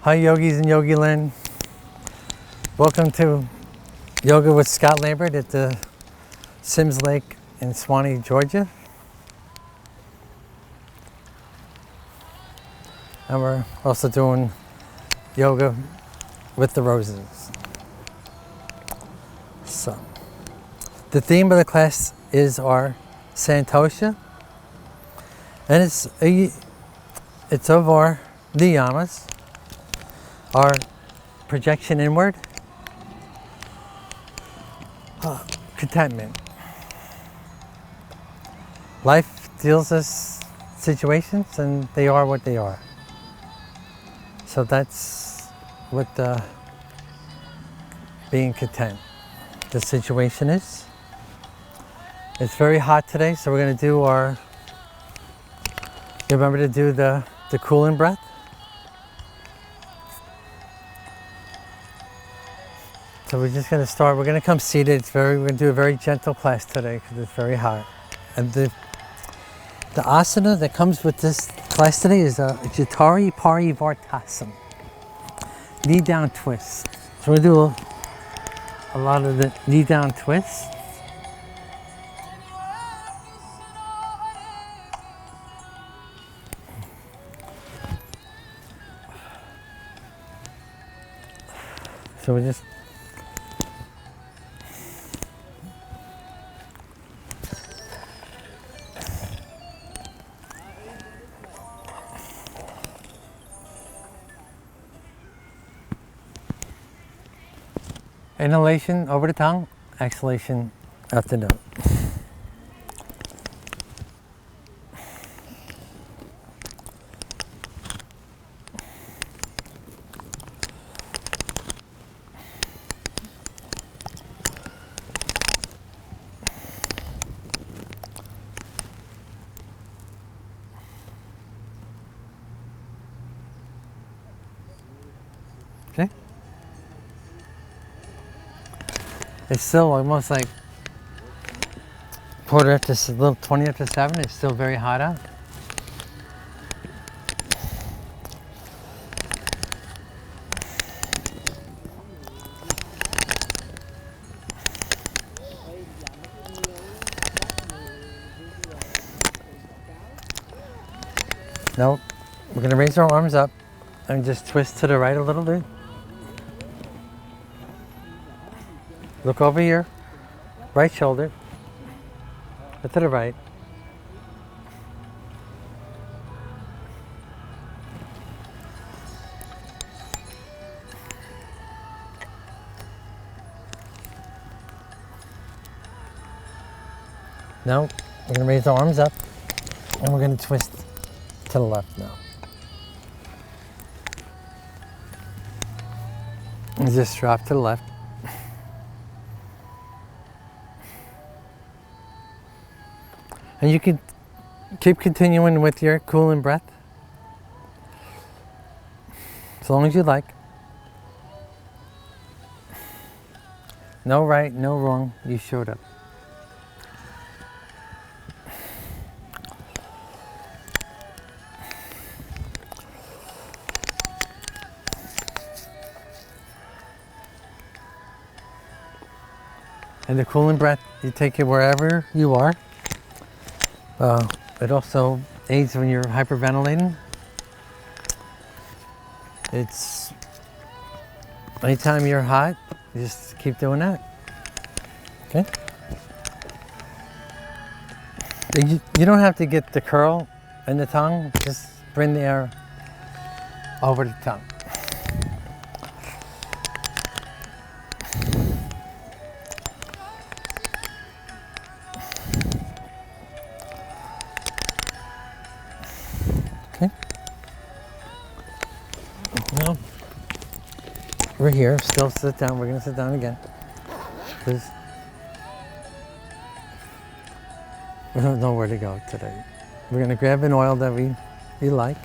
Hi yogis and yogi land. Welcome to Yoga with Scott Lambert at the Sims Lake in Swanee, Georgia. And we're also doing yoga with the roses. So, the theme of the class is our Santosha, and it's of our Niyamas, our projection inward, contentment. Life deals us situations and they are what they are. So that's what being content. The situation is. It's very hot today, so we're going to do our, remember to do the cooling breath. So we're just going to start, we're going to come seated. We're going to do a very gentle class today because it's very hot. And the asana that comes with this class today is a Jatari Pari Vartasana, knee down twist. So we're going to do a lot of the knee down twists. So we just inhalation over the tongue, exhalation out the nose. Okay? It's still almost like quarter after, a little 20 after 7. It's still very hot out. Now we're going to raise our arms up and just twist to the right a little bit. Look over here, right shoulder, to the right. Now we're going to raise the arms up and we're going to twist to the left now. And just drop to the left. And you can keep continuing with your cooling breath as long as you like. No right, no wrong, you showed up. And the cooling breath, you take it wherever you are. It also aids when you're hyperventilating. It's anytime you're hot, you just keep doing that. Okay? You don't have to get the curl in the tongue, just bring the air over the tongue. Now, we're here, still sit down. We're going to sit down again. Because we don't know where to go today. We're going to grab an oil that we like.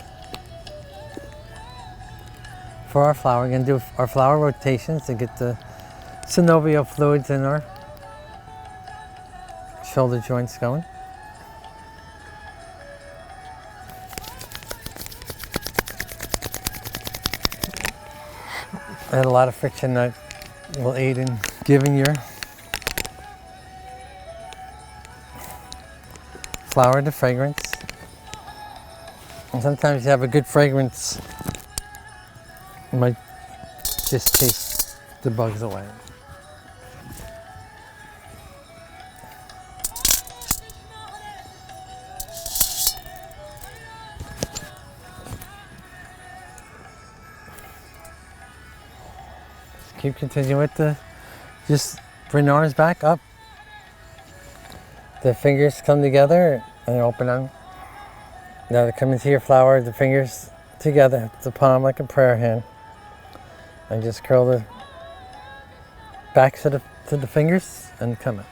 For our flower, we're going to do our flower rotations to get the synovial fluids in our shoulder joints going. And a lot of friction that will aid in giving your flower the fragrance. And sometimes you have a good fragrance, you might just chase the bugs away. Keep continuing with the, just bring the arms back up. The fingers come together and open them. Now they come into your flower, the fingers together, the palm like a prayer hand. And just curl the backs to the fingers and come up.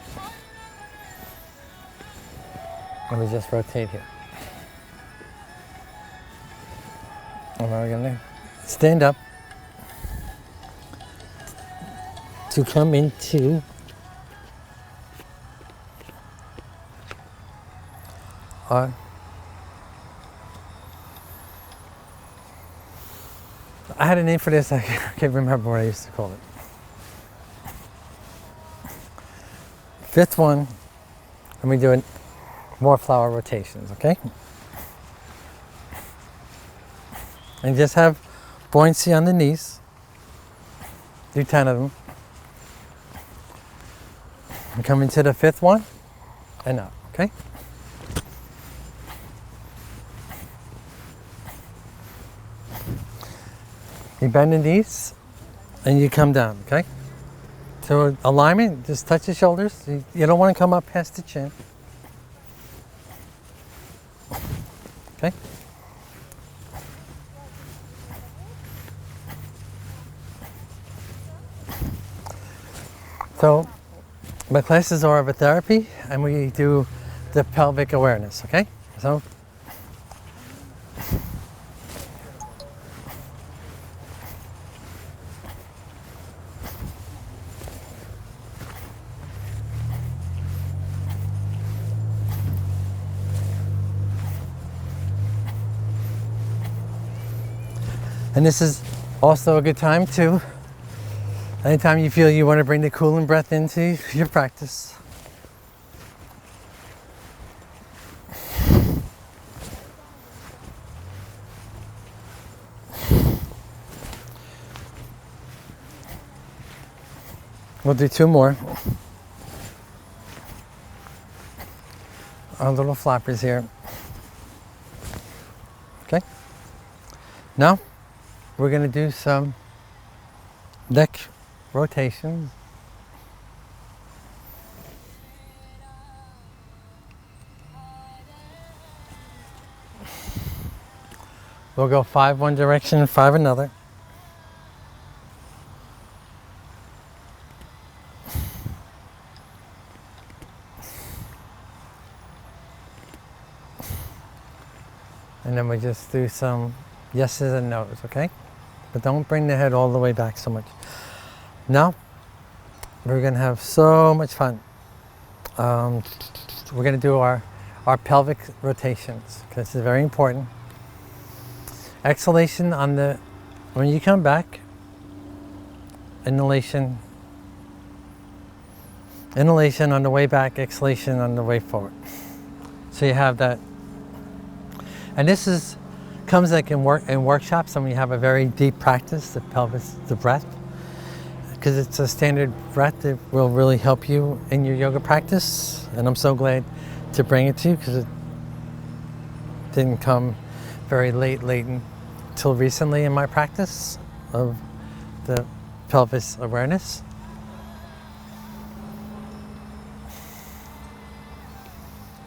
Let me just rotate here. And now we're gonna stand up to come into our I had a name for this, I can't remember what I used to call it. Fifth one, and we're doing more flower rotations, okay? And just have buoyancy on the knees. Do 10 of them. And come into the fifth one and up, okay? You bend the knees and you come down, okay? So alignment, just touch the shoulders. You don't want to come up past the chin. Okay? So my classes are of a therapy and we do the pelvic awareness, okay? So and this is also a good time to, anytime you feel you want to bring the cooling breath into your practice. We'll do 2 more. Our little flappers here. Okay. Now we're going to do some neck rotations. We'll go 5 one direction and 5 another. And then we just do some yeses and nos, okay? But don't bring the head all the way back so much. Now, we're gonna have so much fun. We're gonna do our pelvic rotations, because this is very important. Exhalation on the, when you come back, inhalation on the way back, exhalation on the way forward. So you have that. And this comes like in workshops, and we have a very deep practice, the pelvis, the breath, because it's a standard breath that will really help you in your yoga practice. And I'm so glad to bring it to you, because it didn't come very late until recently in my practice of the pelvis awareness.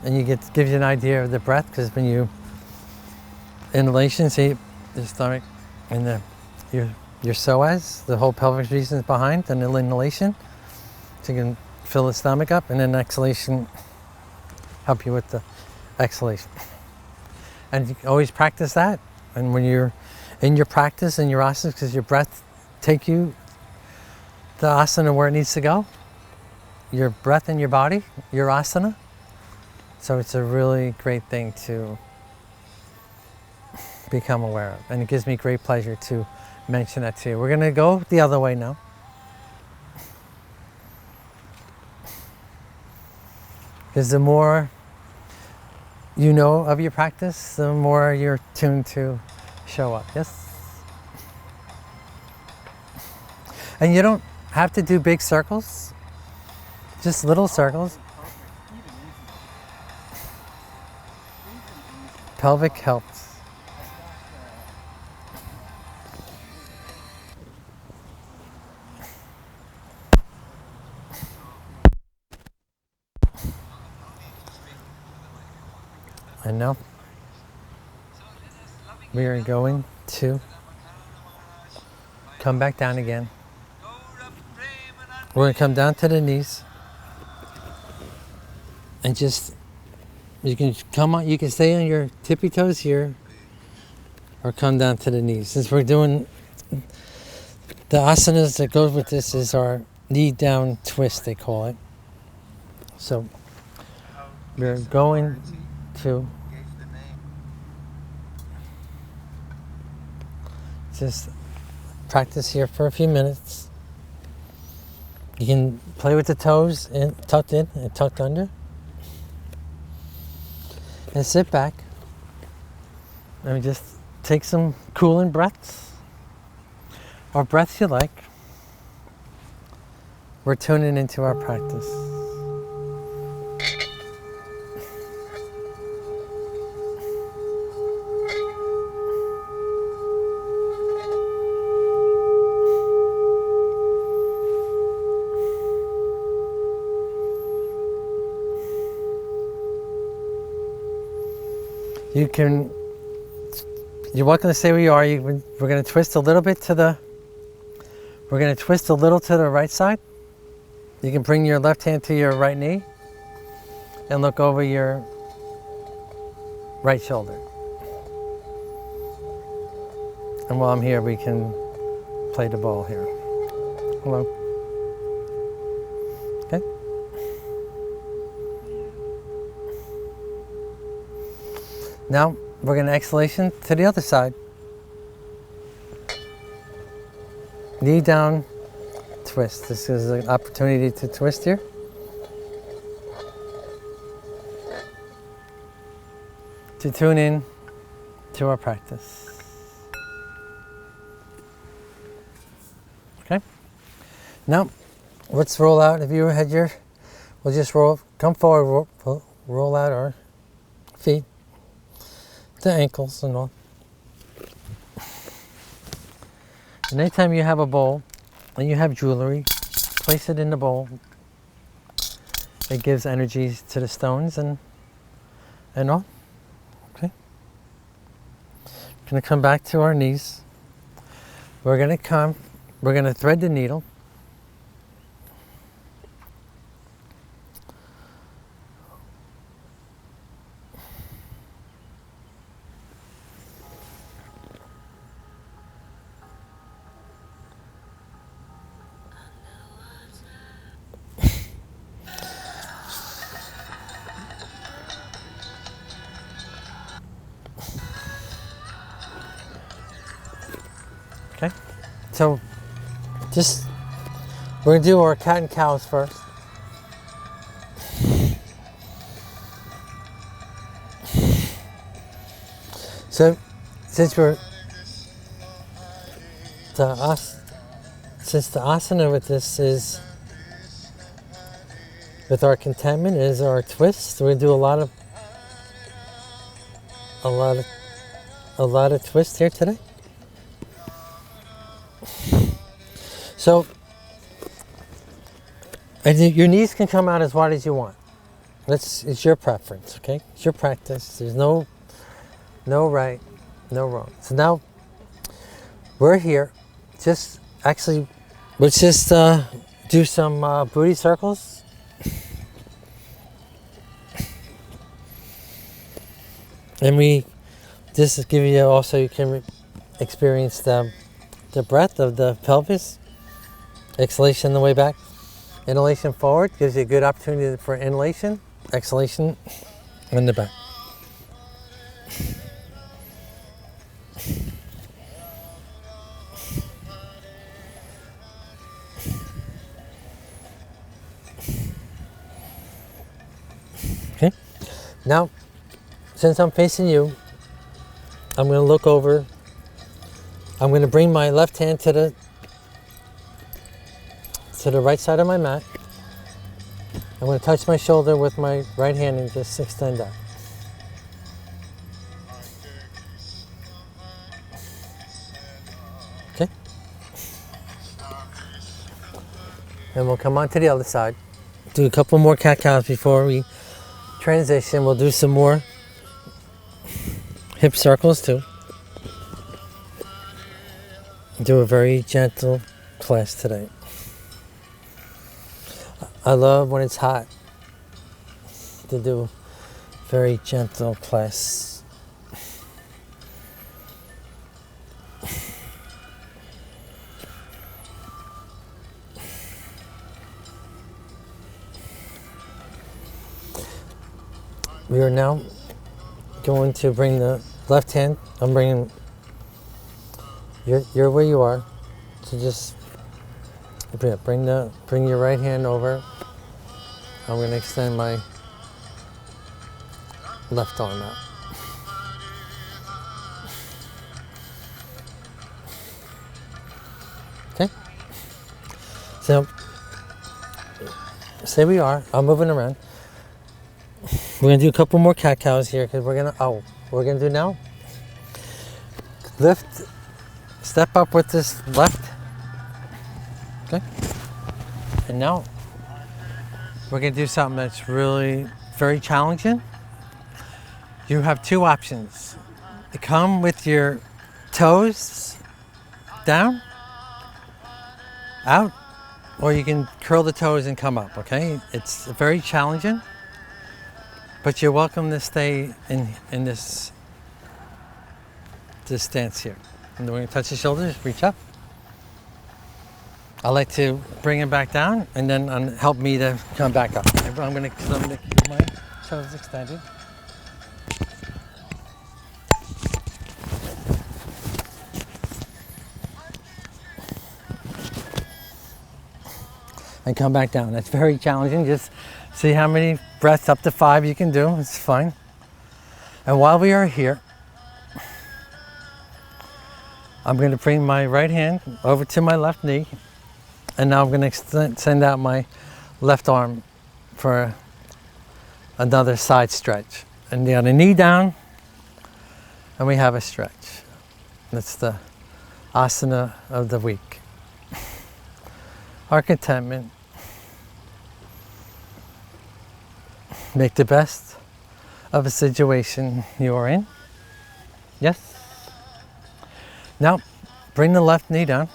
And gives you an idea of the breath, because when you inhalation, see the stomach and your psoas, the whole pelvic region is behind, and the inhalation, so you can fill the stomach up, and then exhalation help you with the exhalation. And you can always practice that. And when you're in your practice and your asanas, because your breath take you the asana where it needs to go, your breath in your body, your asana. So it's a really great thing to become aware of. And it gives me great pleasure to mention that to you. We're going to go the other way now. Because the more you know of your practice, the more you're tuned to show up. Yes? And you don't have to do big circles, just little circles. Pelvic helps. And now we are going to come back down again. We're going to come down to the knees and just, you can come on, you can stay on your tippy toes here or come down to the knees. Since we're doing the asanas that goes with this is our knee down twist, they call it. So we're going to just practice here for a few minutes. You can play with the toes and tucked in and tucked under. And sit back and just take some cooling breaths or breaths you like. We're tuning into our practice. You're welcome to stay where you are. We're going to twist a little bit we're going to twist a little to the right side. You can bring your left hand to your right knee and look over your right shoulder. And while I'm here, we can play the ball here. Hello. Okay. Now we're going to exhalation to the other side. Knee down, twist. This is an opportunity to twist here. To tune in to our practice. Okay. Now let's roll out. If you had we'll just come forward, roll out our feet. The ankles and all. And anytime you have a bowl and you have jewelry, place it in the bowl. It gives energy to the stones and all. Okay. We're going to come back to our knees. We're going to thread the needle. Okay, so we're going to do our cat and cows first. So since the asana with this is, with our contentment is our twist. We're going to do a lot of twists here today. So, and your knees can come out as wide as you want. It's your preference, okay? It's your practice. There's no right, no wrong. So now we're here. Let's just do some booty circles. And this is giving you also, you can experience the breath of the pelvis. Exhalation on the way back. Inhalation forward gives you a good opportunity for inhalation. Exhalation in the back. Now, since I'm facing you, I'm going to look over. I'm going to bring my left hand to the right side of my mat. I'm going to touch my shoulder with my right hand and just extend out. Okay? And we'll come on to the other side. Do a couple more cat-cows before we transition. We'll do some more hip circles too. Do a very gentle class today. I love when it's hot to do very gentle class. We are now going to bring the left hand. I'm bringing, you're where you are. So just bring your right hand over. I'm going to extend my left arm out. Okay? So, stay where you are. I'm moving around. We're going to do a couple more cat-cows here because we're going to do now. Lift, step up with this left. Okay? And now, we're going to do something that's really very challenging. You have two options. You come with your toes down, out, or you can curl the toes and come up, okay? It's very challenging, but you're welcome to stay in this stance here. And we're going to touch the shoulders, reach up. I like to bring it back down and then help me to come back up. I'm going to keep my toes extended. And come back down. That's very challenging. Just see how many breaths, up to 5 you can do. It's fine. And while we are here, I'm going to bring my right hand over to my left knee. And now I'm going to send out my left arm for another side stretch. And the knee down, and we have a stretch. That's the asana of the week. Our contentment. Make the best of a situation you are in. Yes? Now, bring the left knee down.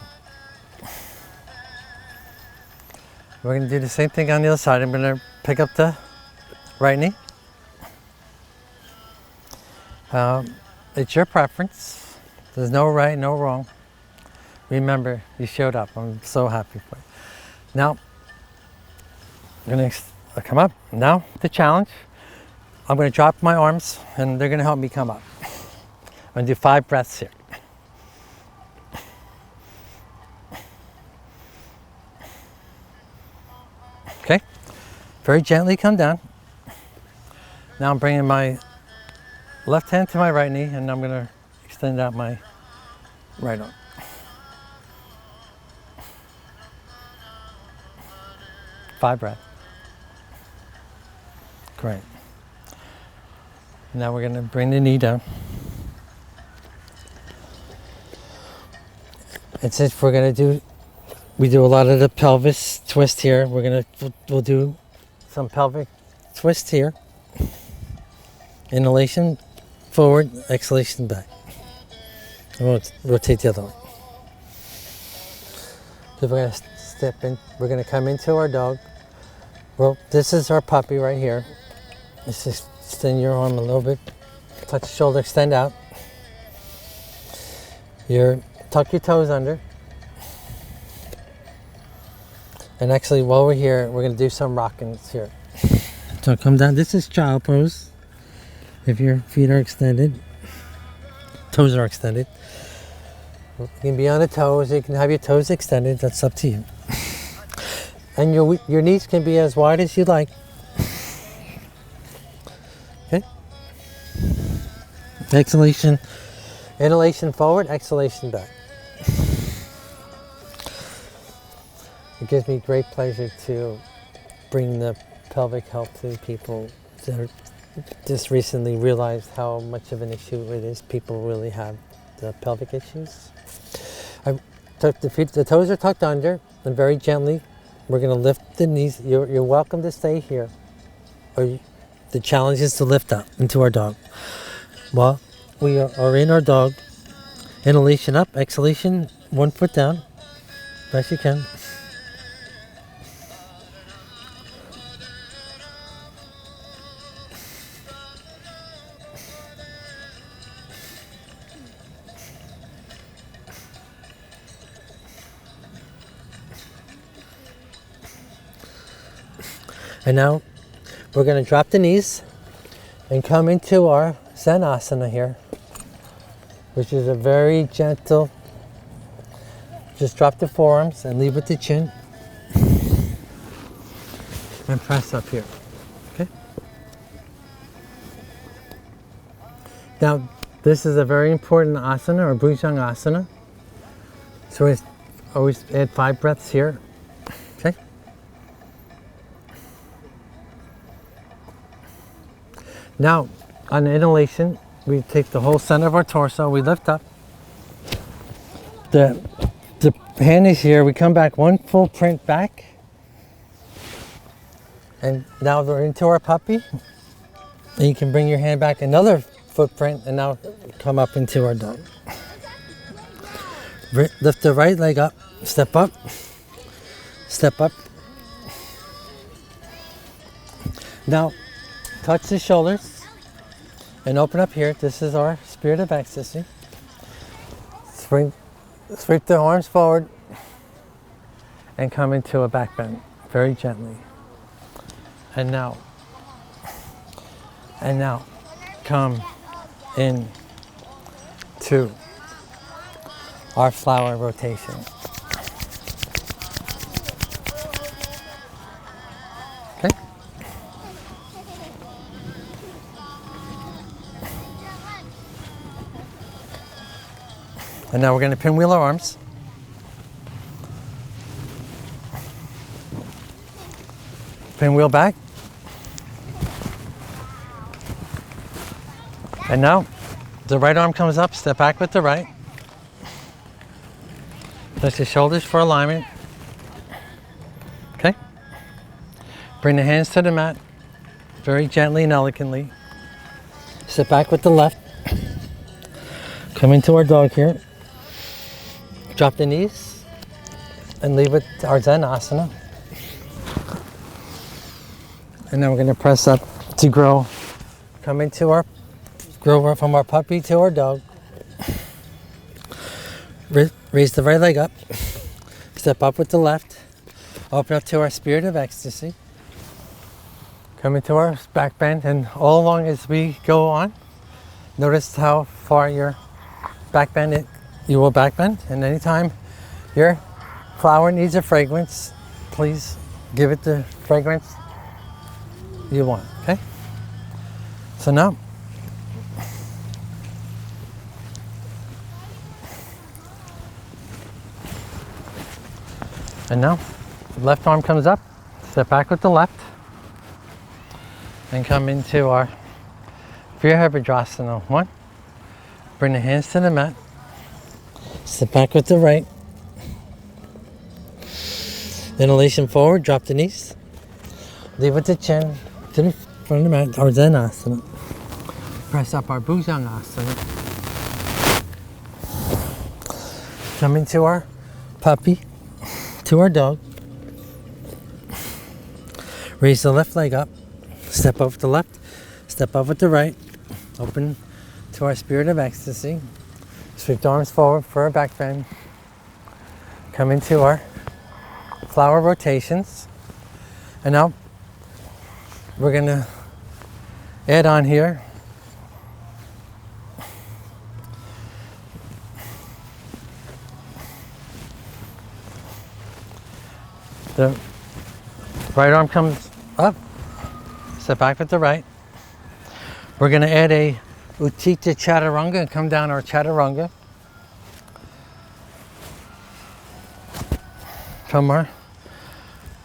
We're going to do the same thing on the other side. I'm going to pick up the right knee. It's your preference. There's no right, no wrong. Remember, you showed up. I'm so happy for you. Now, I'm going to come up. Now, the challenge. I'm going to drop my arms, and they're going to help me come up. I'm going to do 5 breaths here. Okay, very gently come down. Now I'm bringing my left hand to my right knee, and I'm going to extend out my right arm. Five breaths. Great. Now we're going to bring the knee down. And since we're going to do, we do a lot of the pelvis twist here. We'll do some pelvic twist here. Inhalation forward, exhalation back. And we'll rotate the other way. So we're going to step in. We're going to come into our dog. Well, this is our puppy right here. Let's just extend your arm a little bit. Touch the shoulder, extend out. Tuck your toes under. And actually, while we're here, we're going to do some rockings here. So come down. This is child pose. If your feet are extended, toes are extended. You can be on the toes. You can have your toes extended. That's up to you. And your knees can be as wide as you like. Okay. Exhalation, inhalation forward, exhalation back. It gives me great pleasure to bring the pelvic health to people that just recently realized how much of an issue it is. People really have the pelvic issues. I took the feet, the toes are tucked under, and very gently, we're going to lift the knees. You're welcome to stay here. The challenge is to lift up into our dog. Well, we are in our dog. Inhalation up, exhalation, 1 foot down, best you can. And now we're going to drop the knees and come into our Zanasana here, which is a very gentle, just drop the forearms and leave with the chin and press up here, okay? Now, this is a very important asana or Bhujangasana. So we always add 5 breaths here, okay? Now, on inhalation, we take the whole center of our torso, we lift up. The hand is here, we come back 1 full print back. And now we're into our puppy. And you can bring your hand back another footprint and now come up into our dog. Lift the right leg up, step up, step up. Now, touch the shoulders. And open up here. This is our spirit of ecstasy. Sweep the arms forward and come into a back bend very gently. And now come in to our flower rotation. Okay? And now we're going to pinwheel our arms. Pinwheel back. And now the right arm comes up, step back with the right. Touch the shoulders for alignment. Okay? Bring the hands to the mat very gently and elegantly. Step back with the left. Come into our dog here. Drop the knees and leave it our Zanasana. And then we're going to press up to grow. Come into our, grow from our puppy to our dog. Raise the right leg up. Step up with the left. Open up to our spirit of ecstasy. Come into our back bend, and all along as we go on, notice how far your back bend is. You will back bend, and anytime your flower needs a fragrance, please give it the fragrance you want, okay? So now, left arm comes up, step back with the left, and come into our Virabhadrasana. 1, bring the hands to the mat, step back with the right, inhalation forward, drop the knees, leave with the chin to the front of the mat, our Zanasana. Press up our Bhujangasana. Come into our puppy, to our dog. Raise the left leg up, step up with the left, step up with the right, open to our spirit of ecstasy. Sweep the arms forward for a back bend. Come into our flower rotations. And now we're going to add on here the right arm comes up, step back with the right. We're going to add a Utthita Chaturanga and come down our Chaturanga. Come on.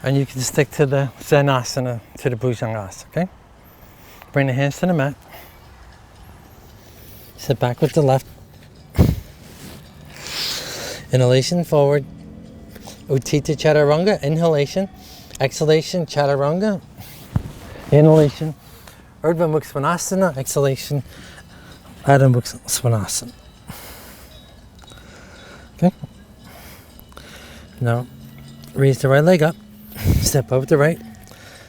And you can stick to the Zenasana, to the Bhujangasana, okay? Bring the hands to the mat. Sit back with the left. Inhalation forward. Utthita Chaturanga, inhalation. Exhalation, Chaturanga. Inhalation. Urdhva Mukha Svanasana, exhalation. Adho Mukha Svanasana. Okay? Now, raise the right leg up. Step up with the right.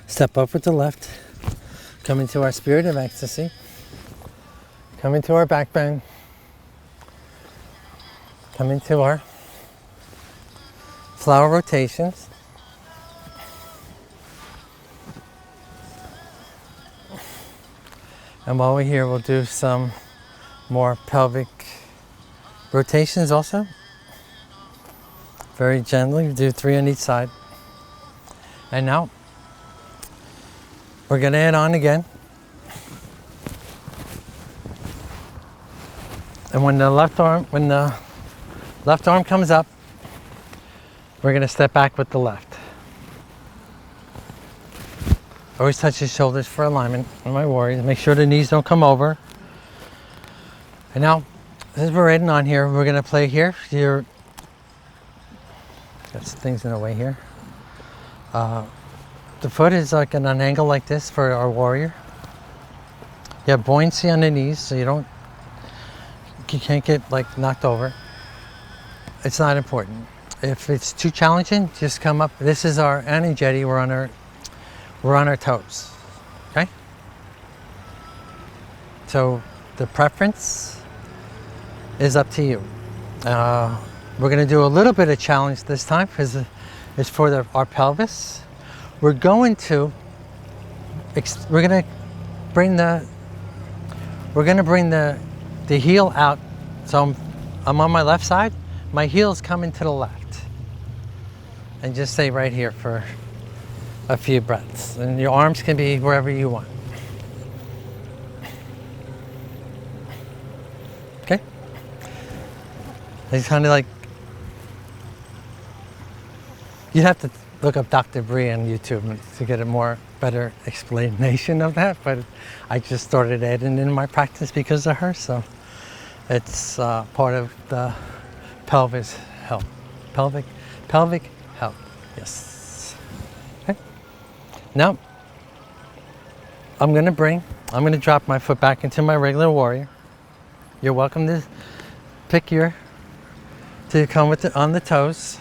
Step up with the left. Come into our spirit of ecstasy. Come into our back bend. Come into our flower rotations. And while we're here, we'll do some more pelvic rotations also. Very gently, do 3 on each side. And now, we're gonna add on again. And when the left arm comes up, we're gonna step back with the left. Always touch the shoulders for alignment on my warriors. Make sure the knees don't come over. And now, as we're adding on here, we're gonna play here. Got some things in the way here. The foot is like an angle like this for our warrior. You have buoyancy on the knees, so you can't get like knocked over. It's not important. If it's too challenging, just come up. This is our anijeti. We're on our toes. Okay. So the preference is up to you. We're going to do a little bit of challenge this time because it's for our pelvis. We're going to bring the heel out. So I'm on my left side. My heel's coming to the left. And just stay right here for a few breaths. And your arms can be wherever you want. Okay? It's kind of like, you'd have to look up Dr. Bri on YouTube to get a better explanation of that, but I just started adding in my practice because of her, so it's part of the pelvis health. Pelvic health, yes. Okay. Now, I'm gonna drop my foot back into my regular warrior. You're welcome to come on the toes.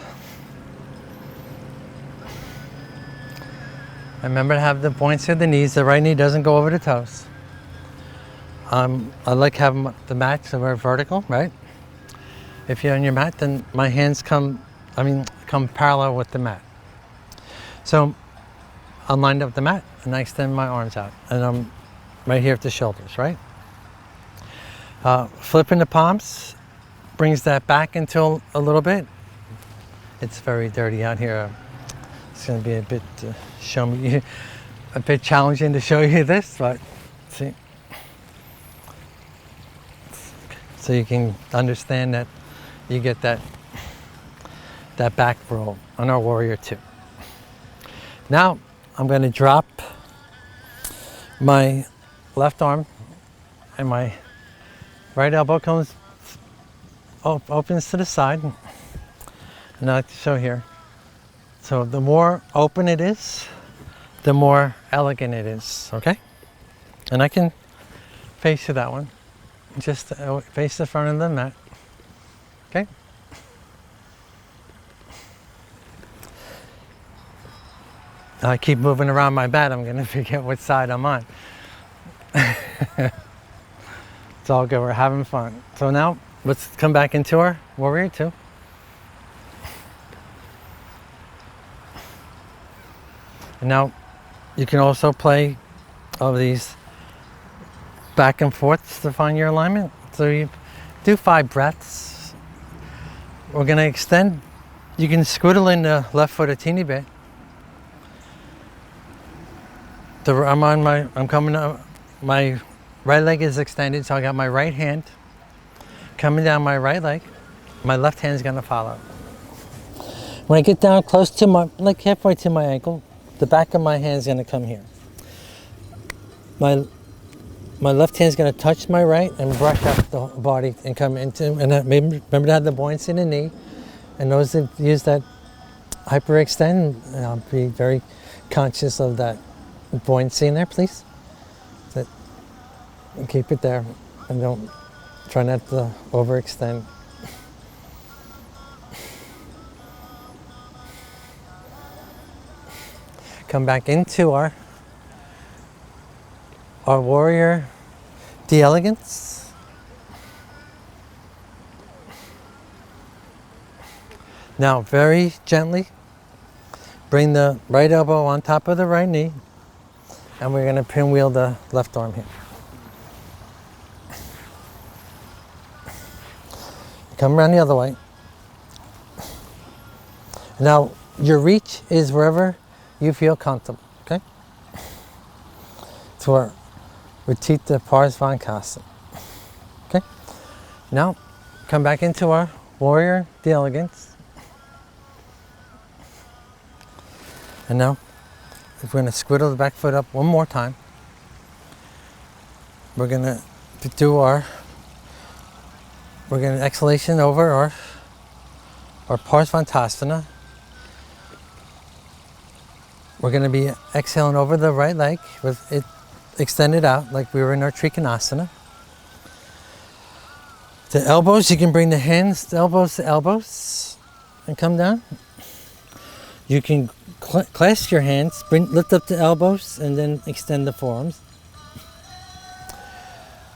Remember to have the buoyancy of the knees. The right knee doesn't go over the toes. I like having the mat so we're vertical, right? If you're on your mat, then my hands come parallel with the mat. So I'm lined up the mat and I extend my arms out and I'm right here at the shoulders, right? Flipping the palms brings that back into a little bit. It's very dirty out here. It's going to be a bit a bit challenging to show you this, but see, so you can understand that you get that back roll on our warrior too. Now I'm going to drop my left arm and my right elbow opens to the side. And I like to show here. So the more open it is, the more elegant it is, okay? And I can face you that one. Just face the front of the mat, okay? I keep moving around my mat, I'm gonna forget what side I'm on. It's all good, we're having fun. So now, let's come back into our warrior two. And now you can also play all of these back and forths to find your alignment. So you do 5 breaths. We're going to extend. You can squiddle in the left foot a teeny bit. I'm coming up, my right leg is extended, so I got my right hand coming down my right leg. My left hand is gonna follow. When I get down close to my, like halfway to my ankle, the back of my hand is gonna come here. My left hand is gonna touch my right and brush up the body and come into, and remember to have the buoyancy in the knee. And those that use that hyperextend, I'll be very conscious of that buoyancy in there, please. And keep it there, and don't try not to overextend. Come back into our warrior de-elegance. Now very gently bring the right elbow on top of the right knee, and we're going to pinwheel the left arm here. Come around the other way. Now your reach is wherever you feel comfortable, okay? To our Utthita Parsvankasana. Okay? Now come back into our warrior de-elegance. And now if we're going to squiddle the back foot up one more time, we're going to do we're going to exhalation over our Parsvantasana. We're going to be exhaling over the right leg with it extended out like we were in our Trikonasana. The elbows, you can bring the hands, the elbows to elbows and come down. You can clasp your hands, lift up the elbows and then extend the forearms.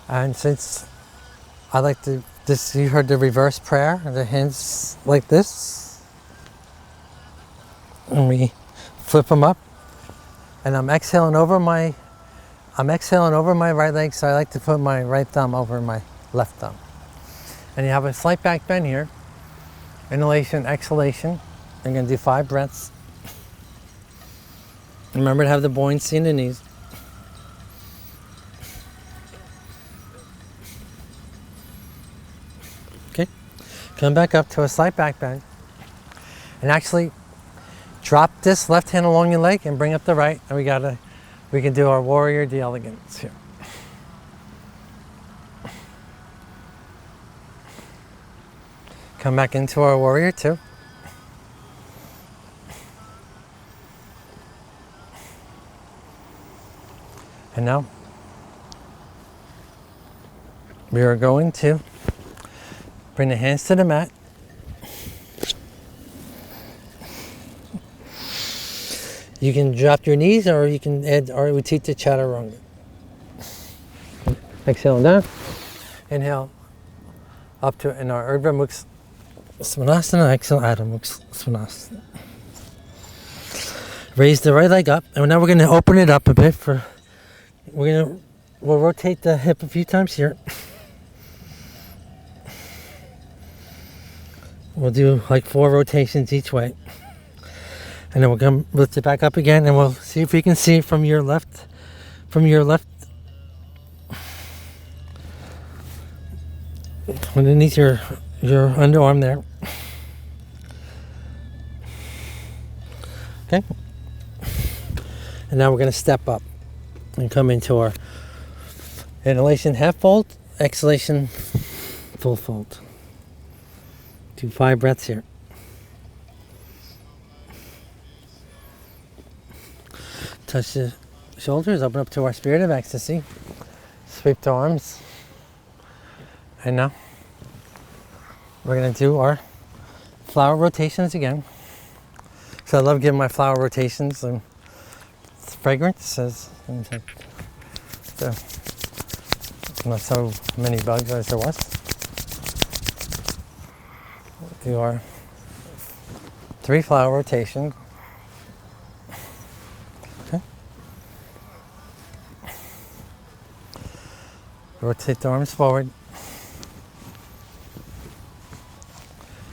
And since I like to, you heard the reverse prayer, the hands like this. And we flip them up. And I'm exhaling over my right leg, so I like to put my right thumb over my left thumb. And you have a slight back bend here. Inhalation, exhalation. I'm going to do 5 breaths. Remember to have the buoyancy in the knees. Okay. Come back up to a slight back bend. And actually drop this left hand along your leg and bring up the right. And we can do our warrior de-elegance here. Come back into our warrior 2. And now we are going to bring the hands to the mat. You can drop your knees, or you can add our Utthita Chaturanga. Exhale down. Inhale up to in our Urdhva Mukha Svanasana. Exhale, Adho Mukha Svanasana. Raise the right leg up, and now we're going to open it up a bit. We'll rotate the hip a few times here. We'll do like 4 rotations each way. And then we'll come lift it back up again, and we'll see if we can see it from your left underneath your underarm there. Okay. And now we're going to step up and come into our inhalation half fold, exhalation full fold. Do 5 breaths here. Touch the shoulders, open up to our spirit of ecstasy. Sweep the arms. And now we're going to do our flower rotations again. So I love giving my flower rotations and fragrance. Not so many bugs as there was. Do our 3 flower rotations. Rotate the arms forward.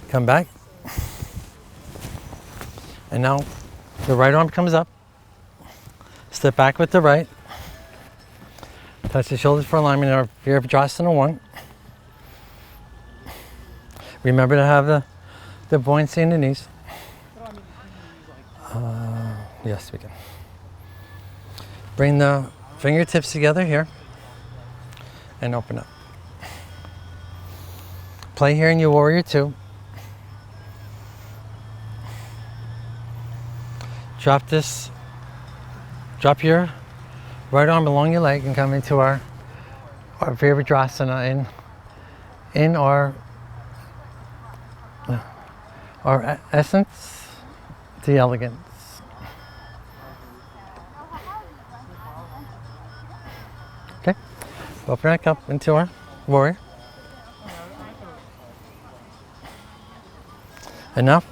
Come back. And now the right arm comes up. Step back with the right. Touch the shoulders for alignment in our Virabhadrasana 1. Remember to have the buoyancy in the knees. Yes, we can. Bring the fingertips together here and open up. Play here in your warrior 2. Drop your right arm along your leg and come into our Virabhadrasana in our essence, the elegance. Okay, open back up into our warrior. And now,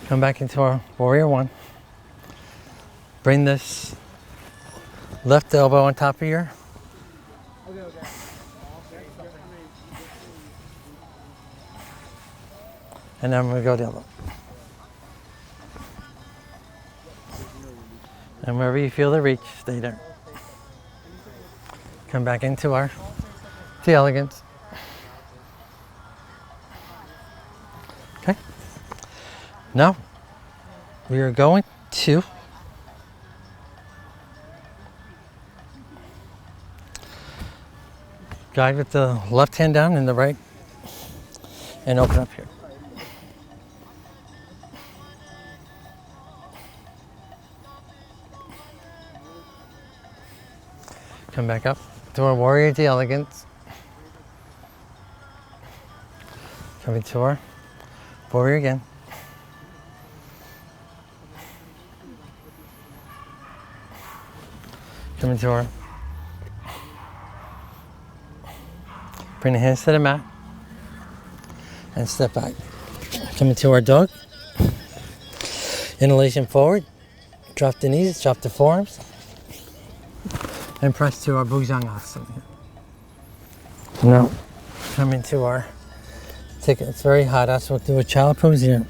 come back into our warrior 1. Bring this left elbow on top of your and then we're going to go the other. And wherever you feel the reach, stay there. Come back into the elegance. Okay. Now, we are going to guide with the left hand down and the right, and open up here. Come back up to our warrior the elegance. Come into our warrior again. Come into our, bring the hands to the mat and step back. Come into our dog. Inhalation forward. Drop the knees, drop the forearms. And press to our Bhujangasana. Now, come into our, it's very hot, so we'll do a child pose here.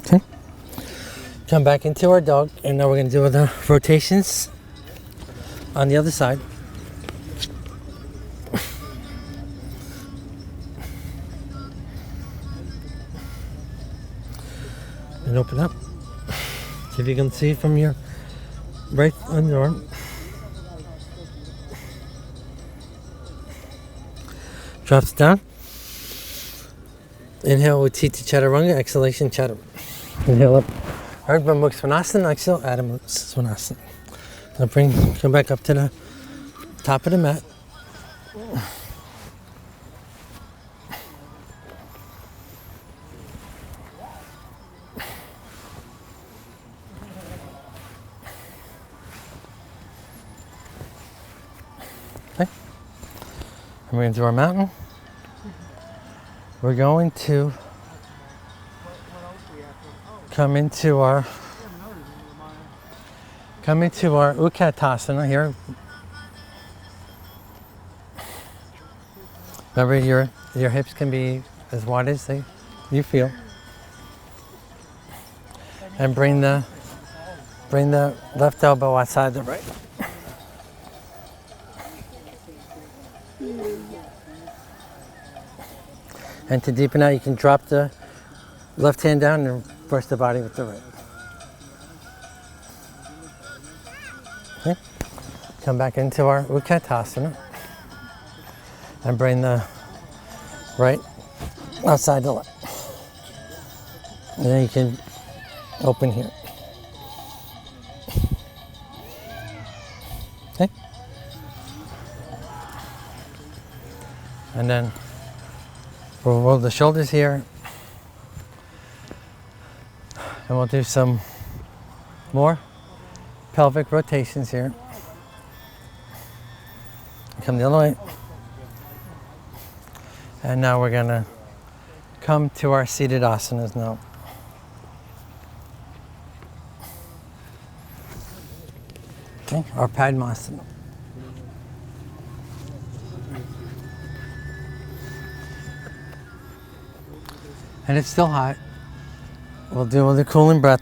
Okay. Come back into our dog, and now we're going to do the rotations on the other side. And open up. See if you can see from your right underarm. Drops down. Inhale with Tita Chaturanga, exhalation Chaturanga. Inhale up. Ardha Mukha Svanasana, exhale Adho Mukha Svanasana. Now come back up to the top of the mat. We're going to do our mountain. We're going to come into our Utkatasana here. Remember, your hips can be as wide as you feel. And bring the left elbow outside the right. And to deepen out, you can drop the left hand down and brush the body with the right. Okay. Come back into our Utkatasana and bring the right outside the left. And then you can open here. Okay. And then we'll roll the shoulders here, and we'll do some more pelvic rotations here. Come the other way. And now we're gonna come to our seated asanas now. Okay, our Padmasana. And it's still hot. We'll do with the cooling breath.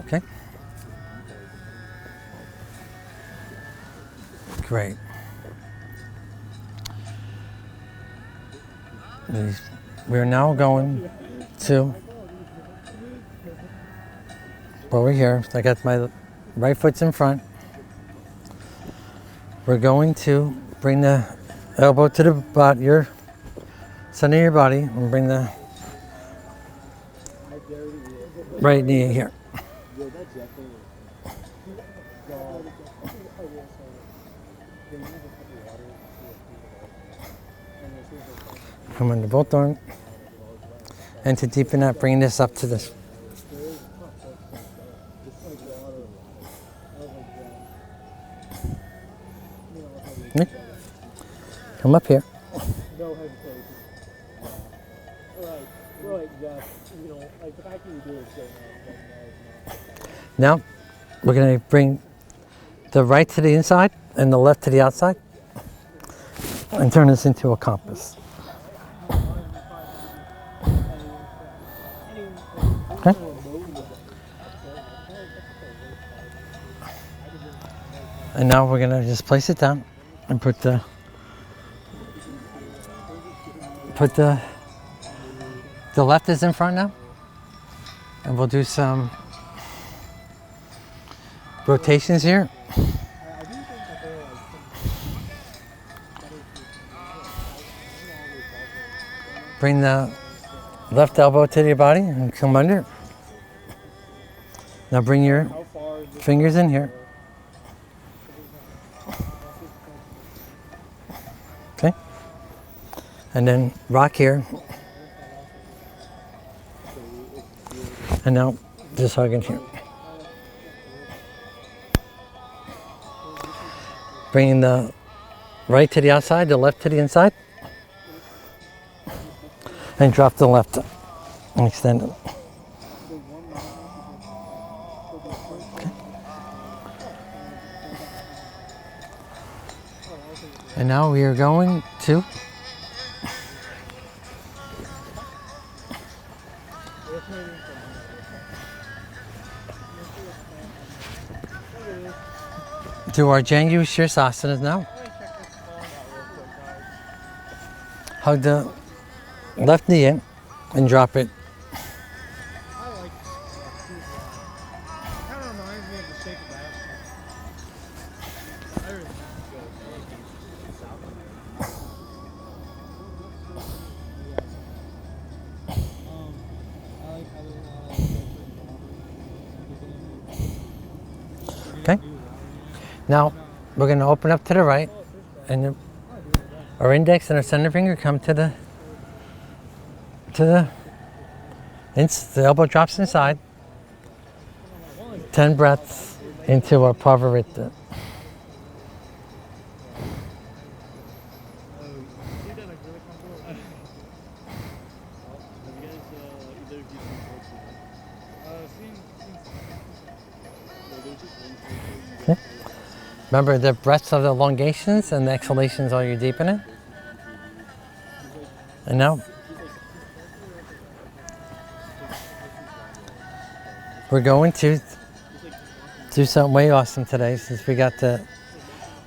Okay. Great. We're now going to over here. I got my right foot's in front. We're going to bring the elbow to the bottom, your center of your body, and bring the right knee here. Come under both arms. And to deepen that, bring this up to this. Come up here. Now, we're going to bring the right to the inside and the left to the outside and turn this into a compass. Okay. And now we're going to just place it down and put the left is in front now, and we'll do some rotations here. Bring the left elbow to your body and come under. Now bring your fingers in here. Okay. And then rock here. And now just hug in here. Bringing the right to the outside, the left to the inside. And drop the left and extend it. Okay. And now we are going to do our Jangu Shirsasanas now. Hug the left knee in and drop it. Okay. Now we're going to open up to the right, and our index and our center finger come to the elbow drops inside. 10 breaths into our Pavarita. Okay. Remember, the breaths are the elongations and the exhalations are your deepening. And now we're going to do something way awesome today, since we got to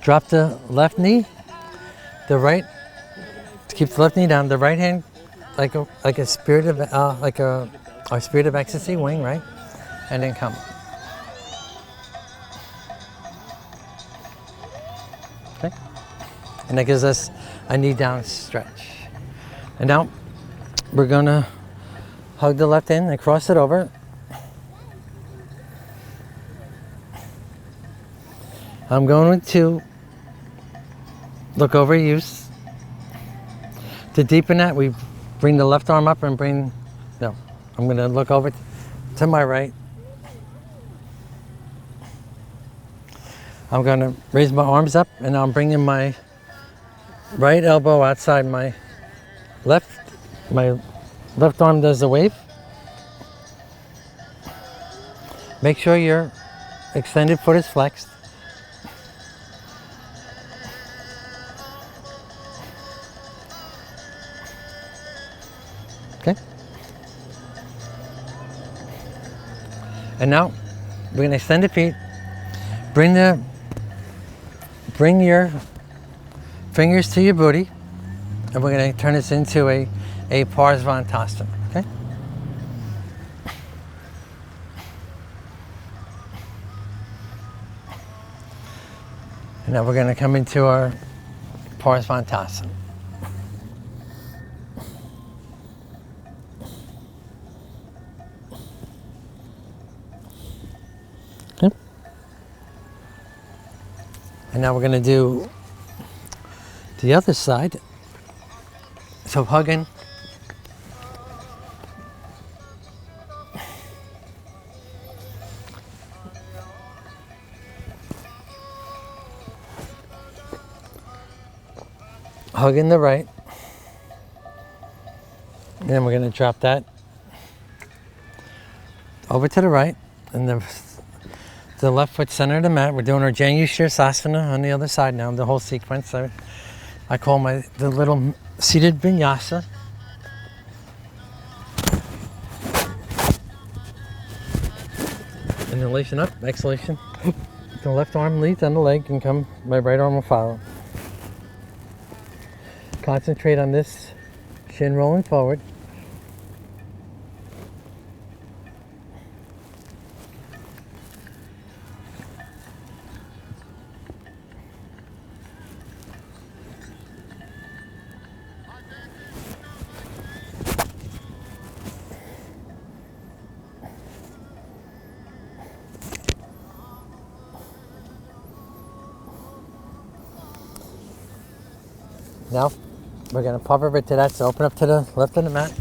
drop the left knee, the right, to keep the left knee down, the right hand like a spirit of our spirit of ecstasy wing, right? And then come. Okay. And that gives us a knee down stretch. And now we're gonna hug the left in and cross it over. I'm going to look over you. To deepen that, we bring the left arm up and I'm going to look over to my right. I'm going to raise my arms up, and I'm bringing my right elbow outside my left. My left arm does the wave. Make sure your extended foot is flexed. Okay. And now we're going to extend the feet. Bring your fingers to your booty, and we're going to turn this into a Parsvantasana. Okay. And now we're going to come into our Parsvantasana. Okay. And now we're going to do the other side. So hugging. Hugging the right. And then we're going to drop that over to the right. And the left foot center of the mat. We're doing our Janu Shirsasana on the other side now, the whole sequence. I call the little seated vinyasa. Inhalation up, exhalation. The left arm leads on the leg and come, my right arm will follow. Concentrate on this shin rolling forward. Now, we're going to pop over to that, so open up to the left of the mat.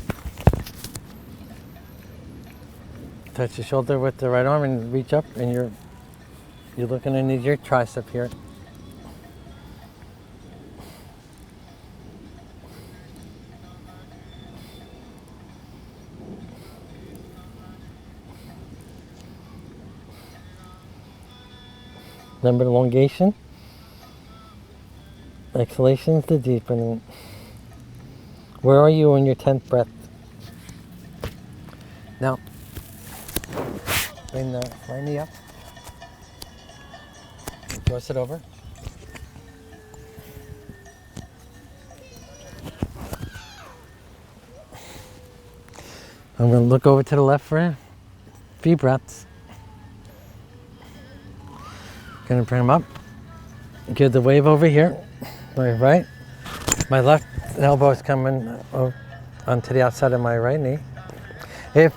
Touch the shoulder with the right arm and reach up, and you're looking underneath your tricep here. Remember elongation. Exhalation is the deepening. Where are you on your 10th breath? Now, bring the right knee up. Cross it over. I'm going to look over to the left for a few breaths. Going to bring them up. Give the wave over here. My right. My left elbow is coming onto the outside of my right knee. If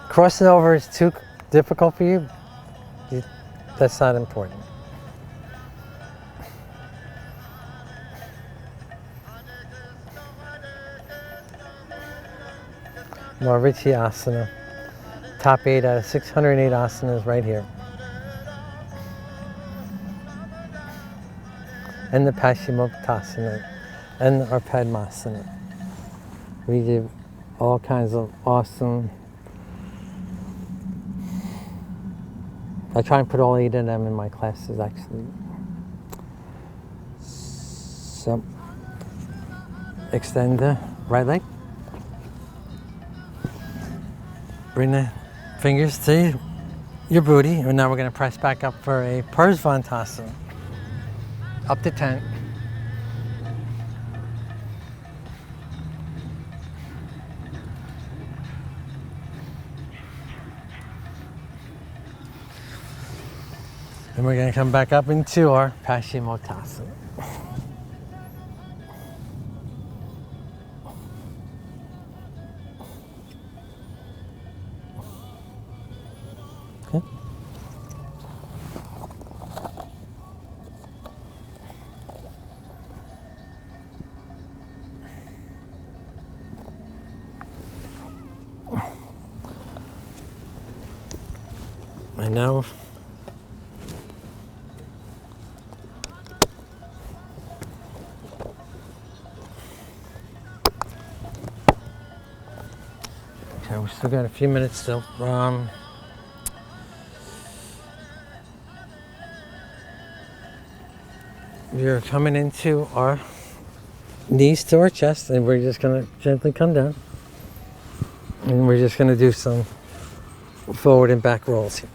crossing over is too difficult for you, that's not important. Marichi Asana. Top 8 out of 608 asanas right here. And the Paschimottanasana, and our Padmasana. We do all kinds of awesome. I try and put all 8 of them in my classes, actually. So, extend the right leg. Bring the fingers to your booty, and now we're going to press back up for a Parsvantasana. Up to 10. And we're going to come back up into our Paschimottanasana. Okay. And now okay, we still got a few minutes still. We're coming into our knees to our chest, and we're just going to gently come down. And we're just going to do some forward and back rolls here.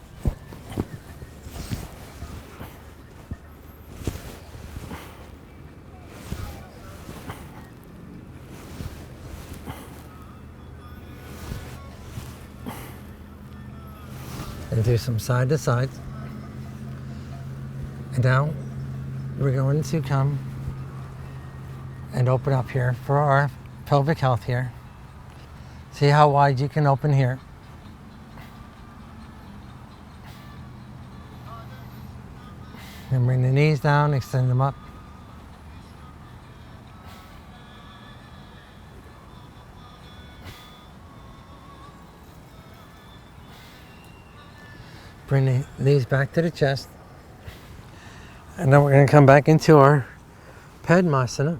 And do some side to side. And now we're going to come and open up here for our pelvic health here. See how wide you can open here. And bring the knees down, extend them up. Bring the knees back to the chest. And then we're going to come back into our Padmasana.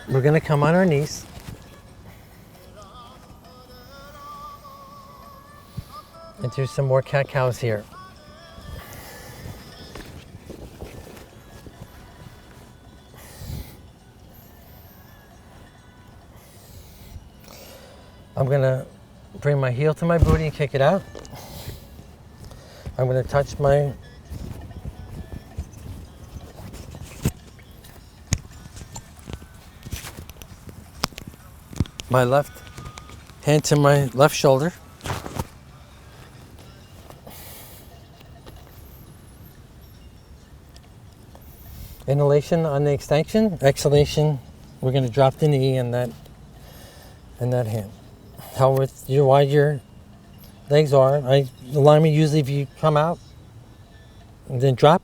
We're going to come on our knees. And do some more cat-cows here. I'm going to bring my heel to my booty and kick it out. I'm going to touch my left hand to my left shoulder. Inhalation on the extension. Exhalation, we're going to drop the knee in that hand. How wide your legs are. Alignment usually if you come out and then drop,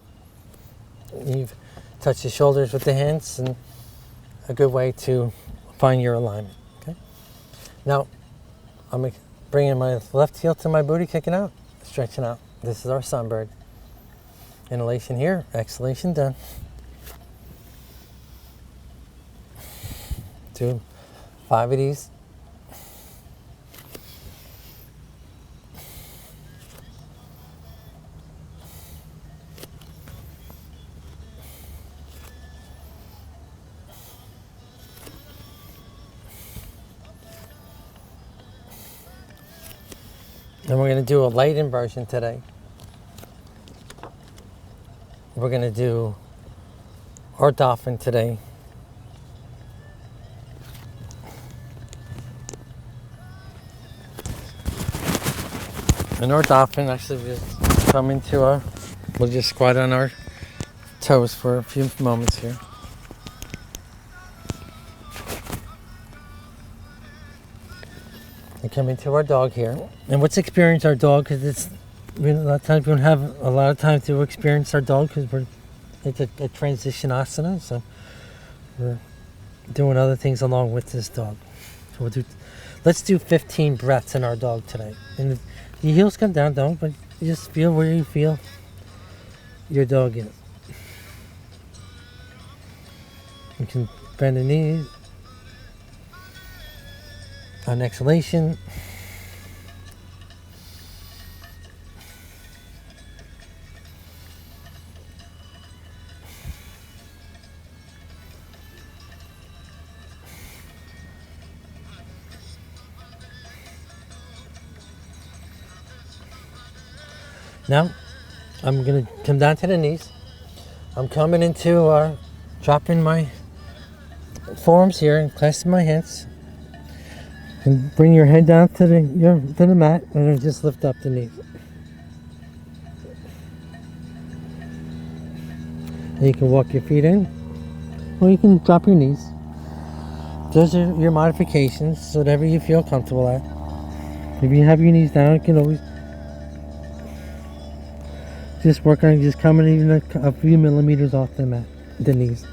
you touch the shoulders with the hands, and a good way to find your alignment. Okay. Now I'm bringing my left heel to my booty, kicking out, stretching out. This is our sunbird. Inhalation here, exhalation done. Do 5 of these. And we're going to do a light inversion today. We're going to do our dolphin today. And our dolphin, actually just come into we'll just squat on our toes for a few moments here. And come into our dog here. And let's experience our dog, because a lot of times we don't have a lot of time to experience our dog, because it's a transition asana, so we're doing other things along with this dog. So let's do 15 breaths in our dog today. And if your heels come down, don't, but you just feel where you feel your dog is. You can bend the knees. On exhalation, now I'm going to come down to the knees. I'm coming into dropping my forearms here and clasping my hands. And bring your head down to the mat, and then just lift up the knees. And you can walk your feet in, or you can drop your knees. Those are your modifications, whatever you feel comfortable at. If you have your knees down, you can always just work on just coming even a few millimeters off the mat, the knees.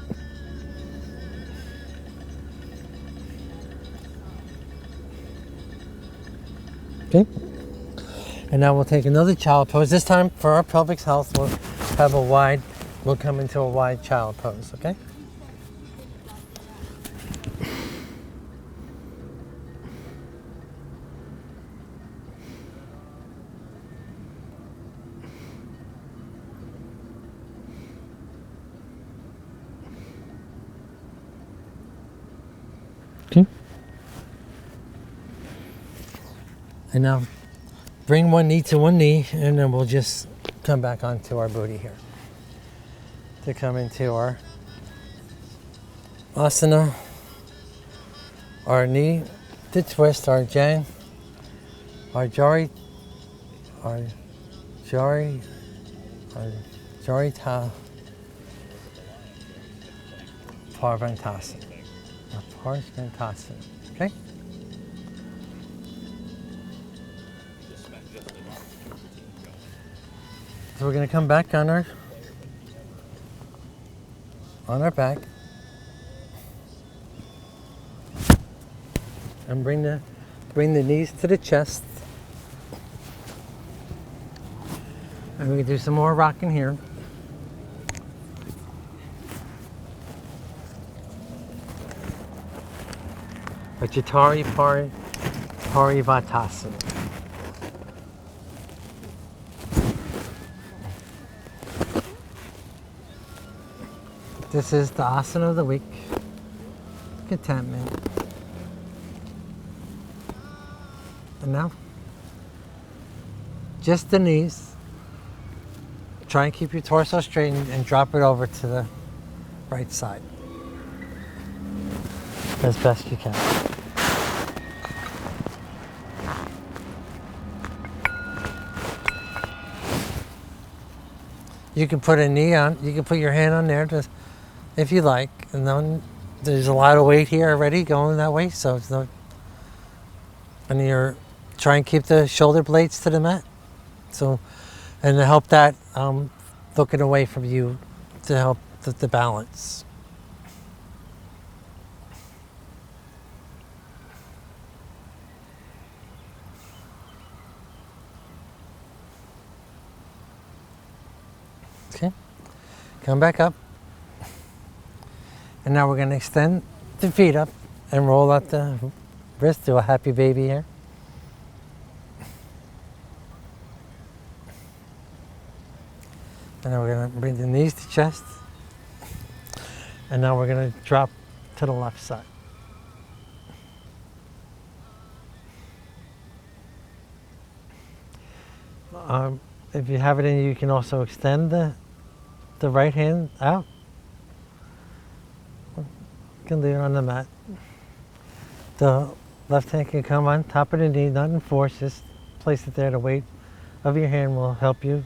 Okay, and now we'll take another child pose. This time for our pelvic health, we'll come into a wide child pose, okay? And now bring one knee to one knee, and then we'll just come back onto our booty here to come into our asana, our knee to twist, our jang, our jari ta parvantasana. Parvantasana. Okay? So we're going to come back on our back and bring the knees to the chest. And we can do some more rocking here. Vajitari Parivatasana. This is the asana of the week, contentment. And now, just the knees. Try and keep your torso straight and drop it over to the right side as best you can. You can put a knee on, you can put your hand on there just if you like, and then there's a lot of weight here already going that way, so it's no, and you're try and keep the shoulder blades to the mat, so, and to help that looking away from you to help the balance. Okay, come back up. And now we're going to extend the feet up and roll out the wrist, do a happy baby here. And now we're going to bring the knees to chest. And now we're going to drop to the left side. If you have it in you, you can also extend the right hand out. You can leave it on the mat. The left hand can come on top of the knee, not in force, just place it there. The weight of your hand will help you.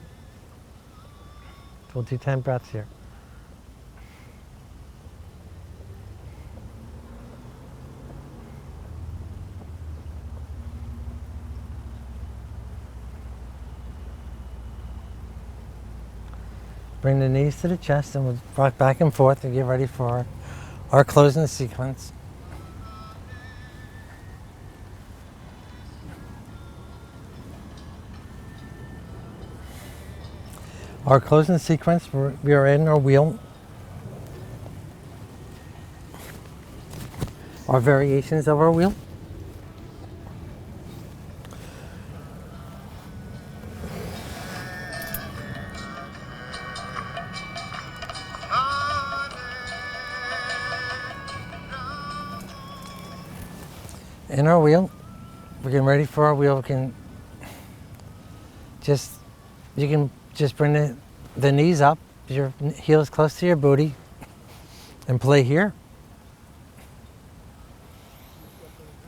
We'll do 10 breaths here. Bring the knees to the chest and we'll rock back and forth and get ready for our closing sequence. Our closing sequence, we are in our wheel. Our variations of our wheel. In our wheel, we're getting ready for our wheel. You can just bring the knees up, your heels close to your booty, and play here.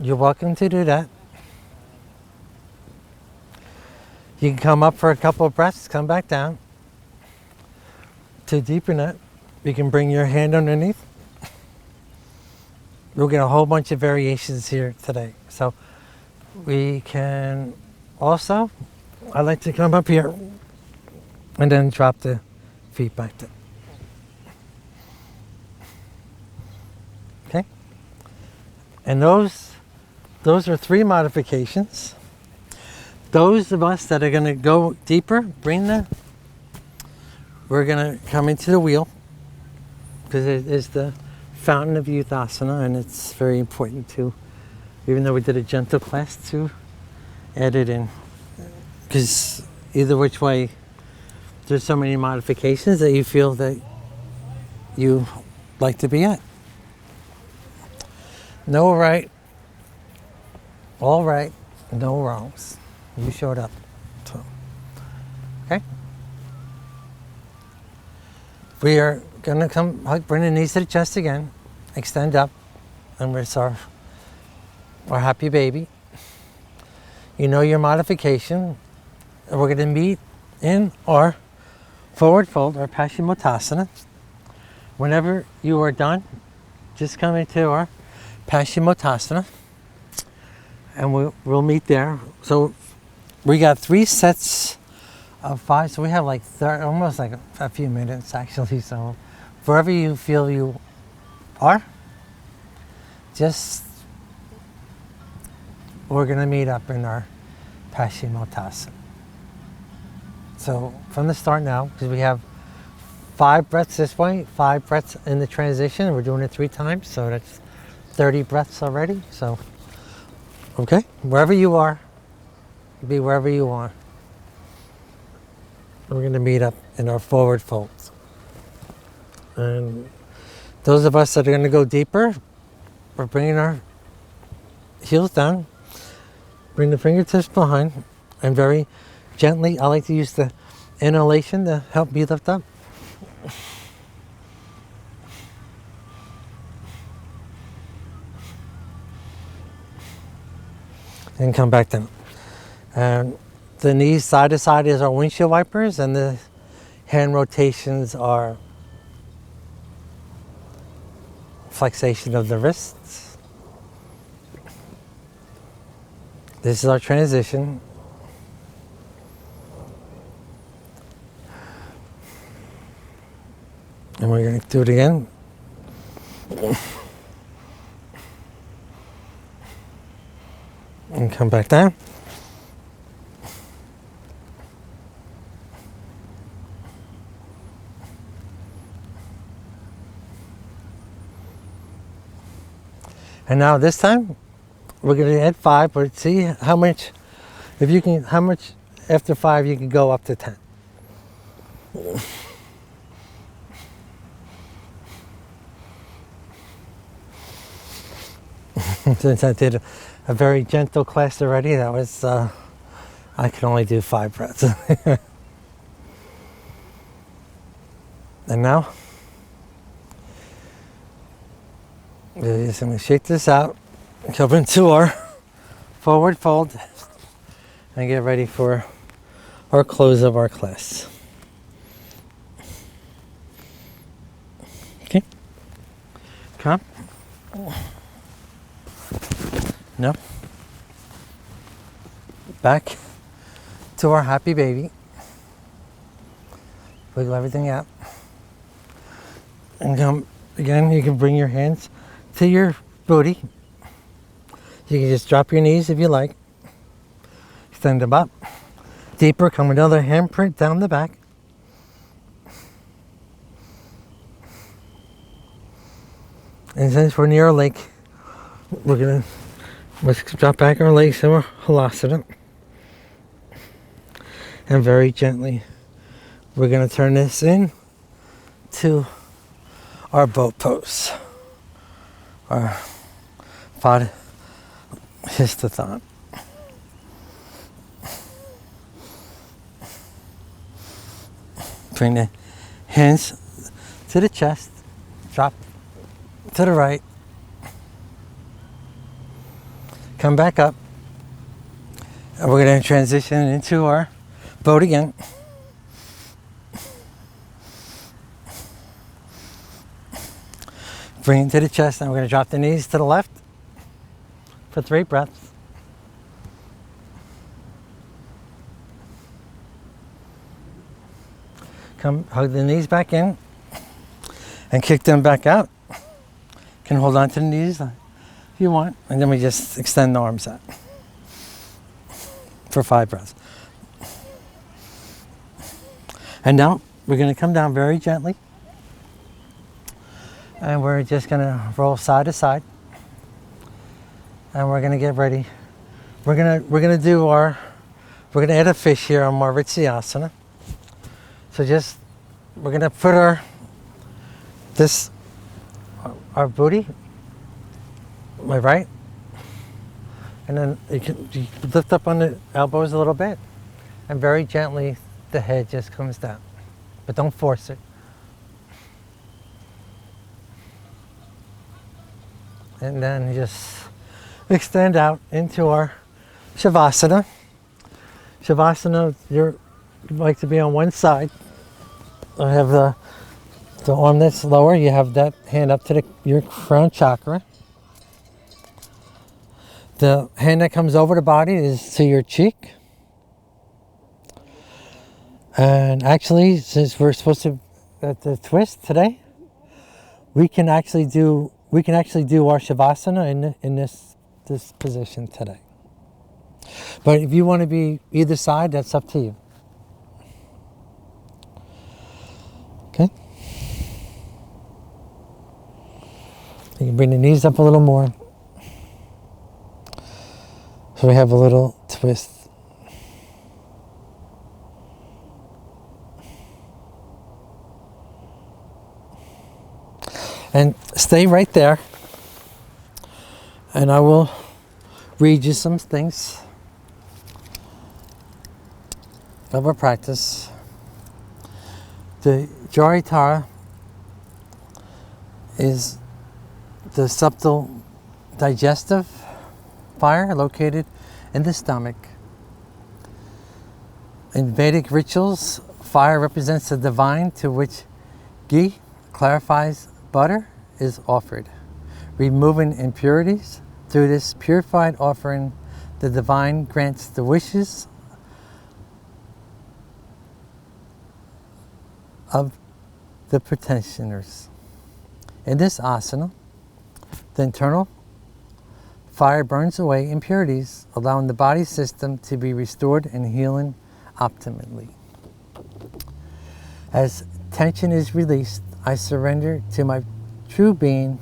You're welcome to do that. You can come up for a couple of breaths, come back down. To deepen it, you can bring your hand underneath. We'll get a whole bunch of variations here today. So we can also, I like to come up here and then drop the feet back down. Okay? And those are 3 modifications. Those of us that are going to go deeper, we're going to come into the wheel because it is the fountain of youth asana, and it's very important to, even though we did a gentle class, to add it in, because either which way there's so many modifications that you feel that you like to be at. No right, all right, No wrongs. You showed up. So, okay? We are going to come, bring the knees to the chest again. Extend up. And it's our happy baby. You know your modification. And we're going to meet in our forward fold, our Paschimottanasana. Whenever you are done, just come into our Paschimottanasana. And we'll meet there. So we got 3 sets of 5. So we have like almost like a few minutes actually. So wherever you feel you are, we're going to meet up in our Paschimottanasana. So from the start now, because we have 5 breaths this way, 5 breaths in the transition. We're doing it 3 times, so that's 30 breaths already. So, okay, wherever you are, be wherever you are. We're going to meet up in our forward folds. And those of us that are going to go deeper, we're bringing our heels down, bring the fingertips behind, and very gently, I like to use the inhalation to help me lift up. And come back down. And the knees side to side is our windshield wipers, and the hand rotations are flexation of the wrists. This is our transition. And we're going to do it again. And come back down. And now this time, we're going to add 5, but see how much, how much after 5 you can go up to 10. Since I did a very gentle class already, that was, I can only do 5 breaths. And now, we're just going to shake this out, come into our forward fold, and get ready for our close of our class. Okay, come. No. Back to our happy baby. Wiggle everything out. And come again, you can bring your hands to your booty. You can just drop your knees if you like. Extend them up. Deeper, come another handprint down the back. And since we're near a lake, let's drop back our legs to our halasana. And very gently, we're going to turn this in to our boat pose. Our Padhistathana. Bring the hands to the chest, drop to the right, come back up, and we're going to transition into our boat again. Bring it to the chest, and we're going to drop the knees to the left for 3 breaths. Come, hug the knees back in and kick them back out. You can hold on to the knees if you want, and then we just extend the arms out for 5 breaths. And now we're going to come down very gently, and we're just going to roll side to side, and we're going to get ready. We're going to add a fish here on Mauritiasana. So we're going to put our booty, my right, And then you lift up on the elbows a little bit, and very gently the head just comes down. But don't force it. And then just extend out into our Shavasana. Shavasana, you'd like to be on one side. I have the arm that's lower. You have that hand up to your crown chakra. The hand that comes over the body is to your cheek. And actually, since we're supposed to at the twist today, we can actually do our Shavasana in this position today. But if you want to be either side, that's up to you. Okay? You can bring the knees up a little more. So we have a little twist. And stay right there. And I will read you some things of our practice. The Jaritara is the subtle digestive fire located in the stomach. In Vedic rituals, fire represents the divine to which ghee clarifies butter is offered, removing impurities. Through this purified offering, the divine grants the wishes of the petitioners. In this asana, the internal fire burns away impurities, allowing the body system to be restored and healing optimally. As tension is released, I surrender to my true being,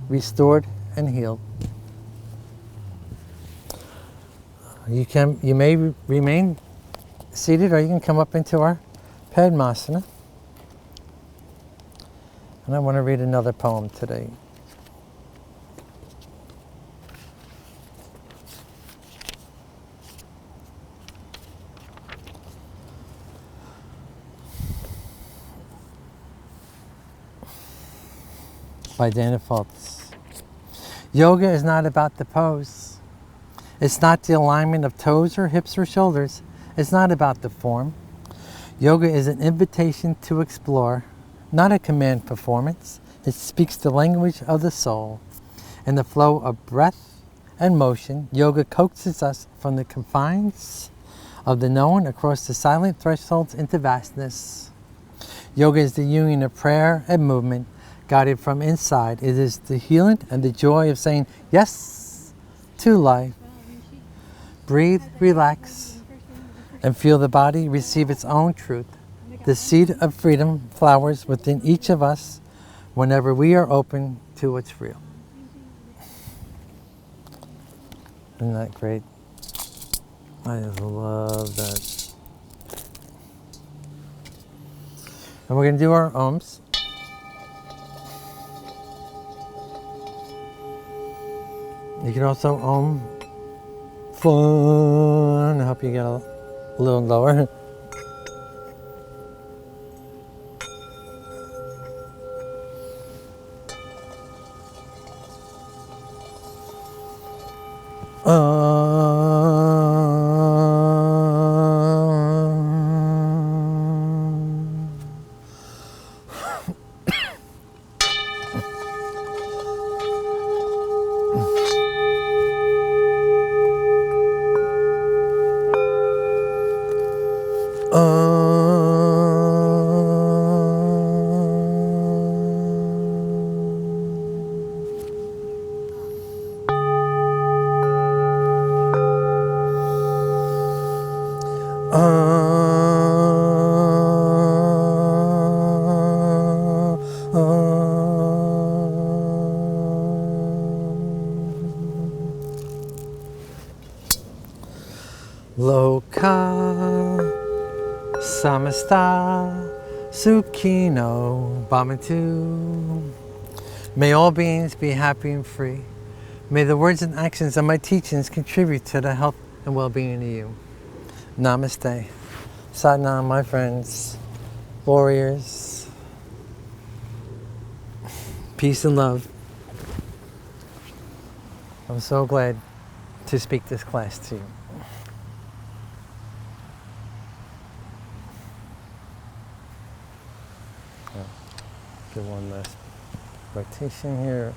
restored and healed. You may remain seated, or you can come up into our Padmasana. And I want to read another poem today. By Dana Fultz. Yoga is not about the pose. It's not the alignment of toes or hips or shoulders. It's not about the form. Yoga is an invitation to explore, not a command performance. It speaks the language of the soul. In the flow of breath and motion, yoga coaxes us from the confines of the known across the silent thresholds into vastness. Yoga is the union of prayer and movement, guided from inside. It is the healing and the joy of saying yes to life. Breathe, relax, and feel the body receive its own truth. The seed of freedom flowers within each of us whenever we are open to what's real. Isn't that great? I just love that. And we're going to do our ohms. You can also fun. I hope you get a little lower. Loka samasta sukhino bhavantu. May all beings be happy and free. May the words and actions of my teachings contribute to the health and well-being of you. Namaste. Satnam, my friends, warriors. Peace and love. I'm so glad to speak this class to you. Do one last rotation here.